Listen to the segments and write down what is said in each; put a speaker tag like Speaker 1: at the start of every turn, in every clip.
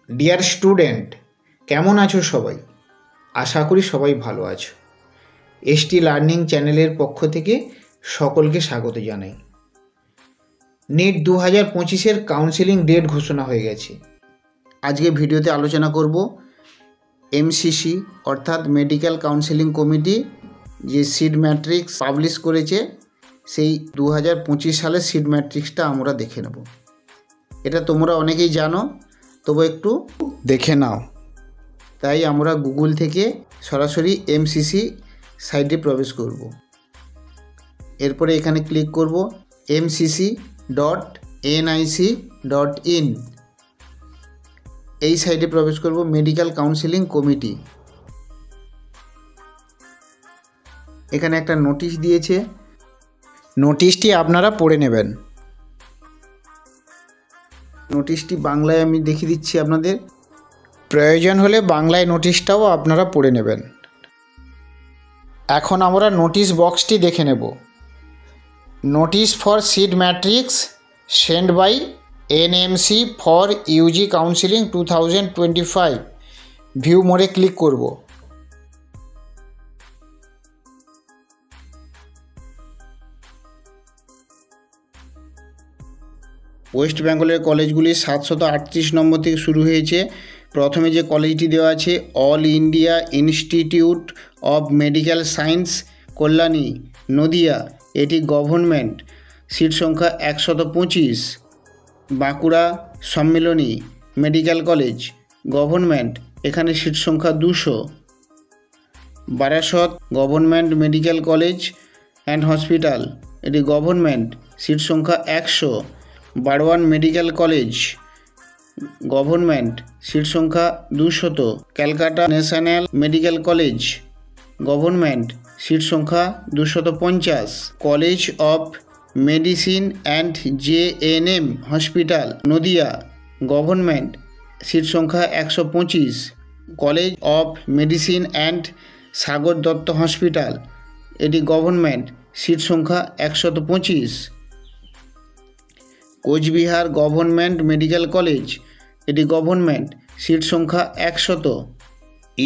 Speaker 1: Dear student, কেমন আছো সবাই? আশা করি সবাই ভালো আছো। এসটি লার্নিং চ্যানেলের পক্ষ থেকে সকলকে স্বাগত জানাই। নিট 2025-এর কাউন্সেলিং ডেট ঘোষণা হয়ে গেছে। আজকে ভিডিওতে আলোচনা করব এমসিসি অর্থাৎ মেডিকেল কাউন্সেলিং কমিটি যে সিট ম্যাট্রিক্স পাবলিশ করেছে, সেই 2025 সালের সিট ম্যাট্রিক্সটা আমরা দেখে নেব। এটা তোমরা অনেকেই জানো, তবু একটু দেখে নাও। তাই আমরা গুগল থেকে সরাসরি এমসিসি সাইটে প্রবেশ করব। এরপরে এখানে ক্লিক করব mcc.nic.in। এই সাইটে প্রবেশ করব, মেডিকেল কাউন্সেলিং কমিটি। এখানে একটা নোটিশ দিয়েছে, নোটিশটি আপনারা পড়ে নেবেন। নোটিশটি বাংলায় আমি দেখিয়ে দিচ্ছি আপনাদের, প্রয়োজন হলে বাংলায় নোটিশটাও আপনারা পড়ে নেবেন। এখন আমরা নোটিশ বক্সটি দেখে নেব। Notice for seat matrix send by NMC for UG counselling 2025। View মোড়ে ক্লিক করব। ওয়েস্ট বেঙ্গলের কলেজগুলি 738 নম্বর থেকে শুরু হয়েছে। প্রথমে যে কলেজটি দেওয়া আছে, All India Institute of medical Science Kalyani, Nadia, এটি গভর্নমেন্ট, সিট সংখ্যা 125। Bankura Sammilani medical college, government, এখানে সিট সংখ্যা 200। Barasat government medical college and hospital, এটি গভর্নমেন্ট, সিট সংখ্যা 100। Burdwan medical college, government, seat সংখ্যা 200। Calcutta national medical college, government, seat সংখ্যা 250। College of medicine and JNM hospital, Nadia, government, seat সংখ্যা 125। College of medicine and Sagar Dutta hospital, এটি government, seat সংখ্যা 125। Cooch Behar government medical college, এটি government, seat সংখ্যা 100।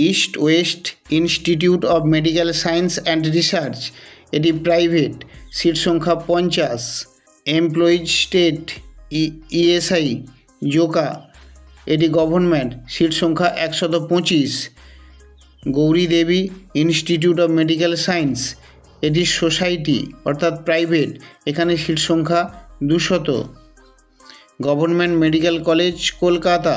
Speaker 1: East West institute of medical science and research, এটি private, seat সংখ্যা 50। Employees state ESI Joka, এটি government, seat সংখ্যা 125। গৌরী দেবী institute of medical science, এটি society অর্থাৎ প্রাইভেট, এখানে সিট সংখ্যা 200। গভর্নমেন্ট মেডিকেল কলেজ কলকাতা,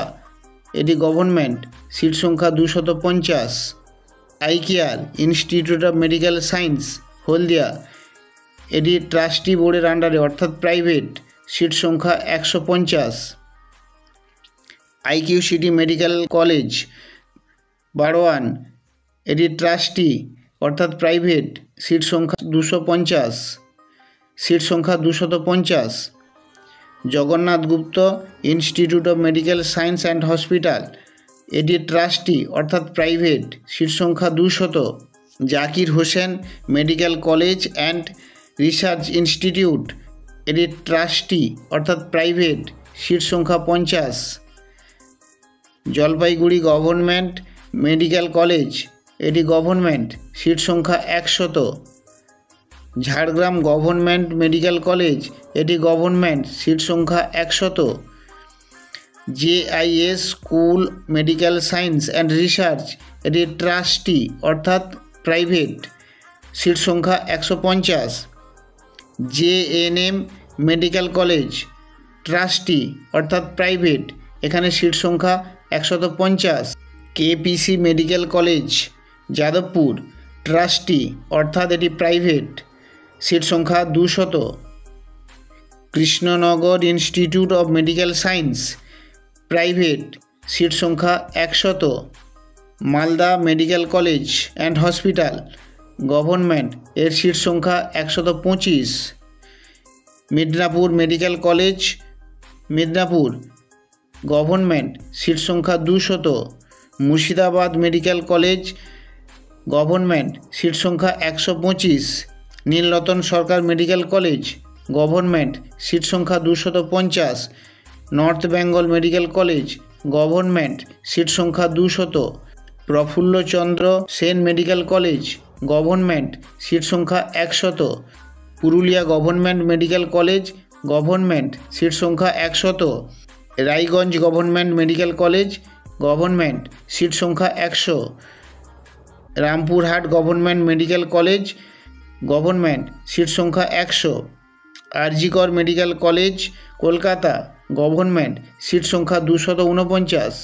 Speaker 1: এটি গভর্নমেন্ট, সিট সংখ্যা 250। I care institute of medical science Haldia, এটি ট্রাস্টি বোর্ডের আন্ডারে অর্থাৎ প্রাইভেট, সিট সংখ্যা 150। আইকিউসিটি মেডিকেল কলেজ বারওয়ান, এটি ট্রাস্টি অর্থাৎ প্রাইভেট, সিট সংখ্যা 250, সিট সংখ্যা 250। Jagannath Gupta institute of medical science and hospital, এটি ট্রাস্টি অর্থাৎ প্রাইভেট, সিট সংখ্যা 200। Zakir Hossain medical college and research institute, এটি ট্রাস্টি অর্থাৎ প্রাইভেট, সিট সংখ্যা 50। জলপাইগুড়ি গভর্নমেন্ট মেডিকেল কলেজ, এটি গভর্নমেন্ট, সিট সংখ্যা 100। ঝাড়গ্রাম গভর্নমেন্ট মেডিকেল কলেজ, এটি গভর্নমেন্ট, সিট সংখ্যা 100। JIS school medical science and research, এটি ট্রাস্টি অর্থাৎ প্রাইভেট, সিট সংখ্যা 150। জেএনএম মেডিকেল কলেজ ট্রাস্টি অর্থাৎ প্রাইভেট, এখানে সিট সংখ্যা 150। KPC medical college Jadavpur, trustee অর্থাৎ এটি প্রাইভেট, সিট সংখ্যা 200। Krishnanagar institute of medical science private, seat সংখ্যা 100। Malda medical college and hospital government, এর সিট সংখ্যা 125। Midnapore medical college Midnapore, government, seat সংখ্যা 200। Murshidabad medical college government, seat সংখ্যা 125। Nilratan Sarkar medical college government, seat সংখ্যা 250। North Bengal medical college government, seat সংখ্যা 200। Prafulla Chandra Sen medical college, government, seat সংখ্যা 100। Purulia government medical college, government, seat সংখ্যা 100। Raiganj government medical college, government, seat সংখ্যা 100। Rampurhat government medical college, government, seat সংখ্যা 100। RG Kar medical college Kolkata, government, seat সংখ্যা 249।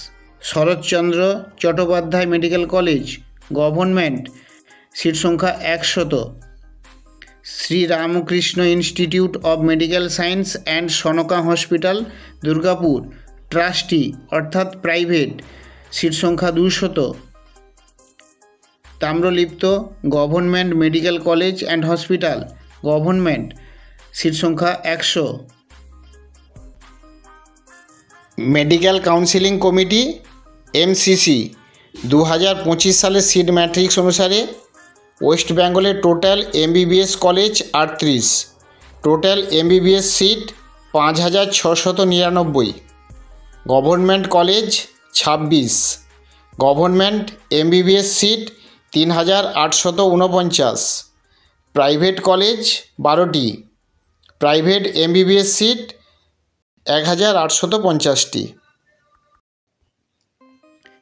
Speaker 1: Sarat Chandra Chattopadhyay medical college, government, seat সংখ্যা 100। Sri Ramakrishna institute of medical science and Sanka hospital Durgapur, trustee অর্থাৎ private, seat সংখ্যা 200। Tamralipta government medical college and hospital, government, seat সংখ্যা 100। Medical counselling committee MCC 2025 সালের seat matrix অনুসারে West বেঙ্গলের total MBBS college 38, total MBBS seat 5699, government college 26, government MBBS seat 3849, private college 12টি, private MBBS seat 1850টি।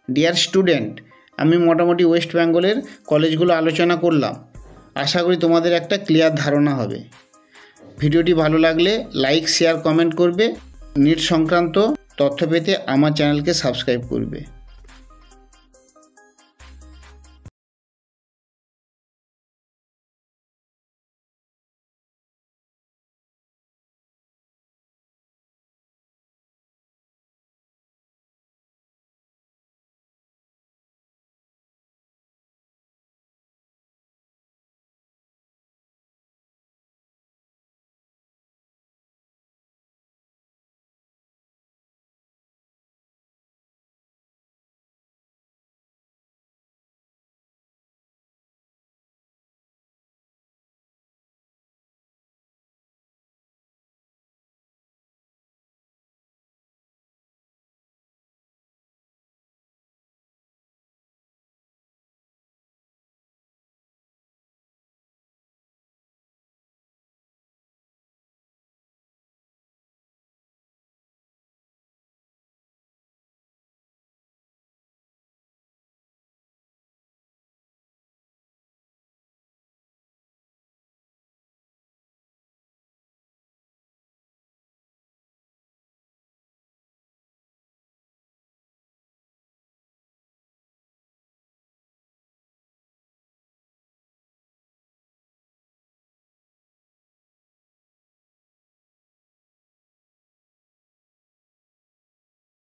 Speaker 1: Dear student, আমি মোটামুটি West বেঙ্গলের কলেজগুলো আলোচনা করলাম। আশা করি তোমাদের একটা ক্লিয়ার ধারণা হবে। ভিডিওটি ভালো লাগলে লাইক, শেয়ার, কমেন্ট করবে। নিট সংক্রান্ত তথ্য পেতে আমার চ্যানেলকে সাবস্ক্রাইব করবে।